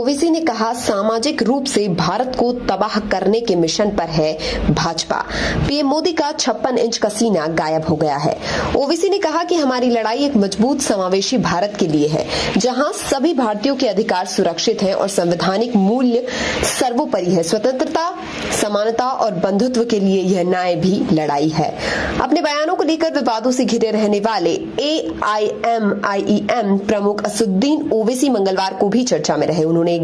ओवैसी ने कहा, सामाजिक रूप से भारत को तबाह करने के मिशन पर है भाजपा। पीएम मोदी का 56 इंच का सीना गायब हो गया है। ओवैसी ने कहा कि हमारी लड़ाई एक मजबूत समावेशी भारत के लिए है, जहां सभी भारतीयों के अधिकार सुरक्षित हैं और संवैधानिक मूल्य सर्वोपरि है। स्वतंत्रता, समानता और बंधुत्व के लिए यह न्याय भी लड़ाई है। अपने बयानों को लेकर विवादों से घिरे रहने वाले AIMIEM प्रमुख असदुद्दीन ओवैसी मंगलवार को भी चर्चा में रहे। उन्होंने एक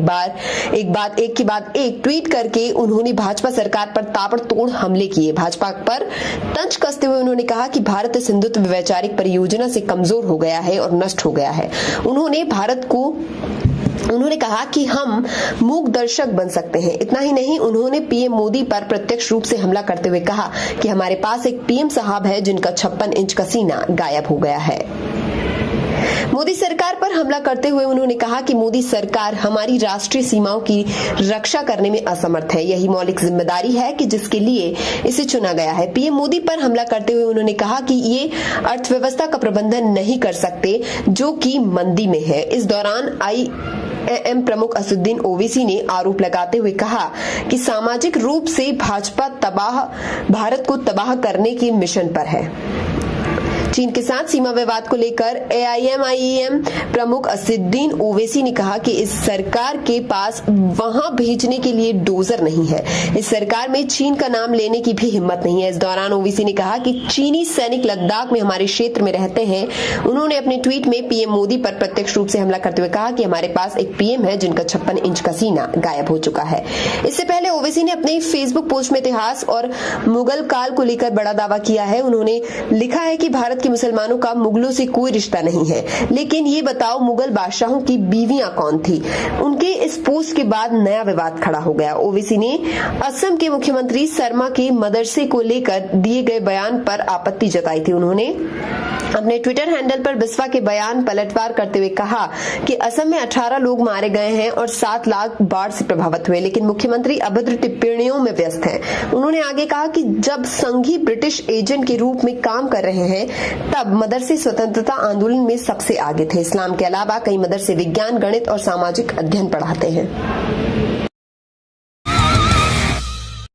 के बाद एक ट्वीट करके उन्होंने भाजपा सरकार पर ताबड़तोड़ हमले किए। भाजपा पर तंज कसते हुए उन्होंने कहा कि भारत इस हिंदुत्व वैचारिक परियोजना से कमजोर हो गया है और नष्ट हो गया है। उन्होंने कहा कि हम मूक दर्शक बन सकते हैं। इतना ही नहीं, उन्होंने पीएम मोदी पर प्रत्यक्ष रूप से हमला करते हुए कहा कि हमारे पास एक पीएम साहब है जिनका 56 इंच का सीना गायब हो गया है। मोदी सरकार पर हमला करते हुए उन्होंने कहा कि मोदी सरकार हमारी राष्ट्रीय सीमाओं की रक्षा करने में असमर्थ है। यही मौलिक जिम्मेदारी है कि जिसके लिए इसे चुना गया है। पीएम मोदी पर हमला करते हुए उन्होंने कहा कि ये अर्थव्यवस्था का प्रबंधन नहीं कर सकते जो कि मंदी में है। इस दौरान AIMIEM प्रमुख असदुद्दीन ओवैसी ने आरोप लगाते हुए कहा कि सामाजिक रूप से भाजपा भारत को तबाह करने के मिशन पर है। चीन के साथ सीमा विवाद को लेकर AIMIEM प्रमुख असदुद्दीन ओवैसी ने कहा कि इस सरकार के पास वहां भेजने के लिए डोजर नहीं है। इस सरकार में चीन का नाम लेने की भी हिम्मत नहीं है। इस दौरान ओवैसी ने कहा कि चीनी सैनिक लद्दाख में हमारे क्षेत्र में रहते हैं। उन्होंने अपने ट्वीट में पीएम मोदी पर प्रत्यक्ष रूप से हमला करते हुए कहा कि हमारे पास एक पीएम है जिनका 56 इंच का सीना गायब हो चुका है। इससे पहले ओवैसी ने अपने फेसबुक पोस्ट में इतिहास और मुगल काल को लेकर बड़ा दावा किया है। उन्होंने लिखा है कि भारत के मुसलमानों का मुगलों से कोई रिश्ता नहीं है, लेकिन ये बताओ मुगल बादशाहों की बीवियां कौन थी। उनके इस पोस्ट के बाद नया विवाद खड़ा हो गया। ओवैसी ने असम के मुख्यमंत्री शर्मा के मदरसे को लेकर दिए गए बयान पर आपत्ति जताई थी। उन्होंने अपने ट्विटर हैंडल पर बिस्वा के बयान पलटवार करते हुए कहा कि असम में 18 लोग मारे गए हैं और 7 लाख बाढ़ से प्रभावित हुए, लेकिन मुख्यमंत्री अभद्र टिप्पणियों में व्यस्त हैं। उन्होंने आगे कहा कि जब संघी ब्रिटिश एजेंट के रूप में काम कर रहे हैं तब मदरसे स्वतंत्रता आंदोलन में सबसे आगे थे। इस्लाम के अलावा कई मदरसे विज्ञान, गणित और सामाजिक अध्ययन पढ़ाते हैं।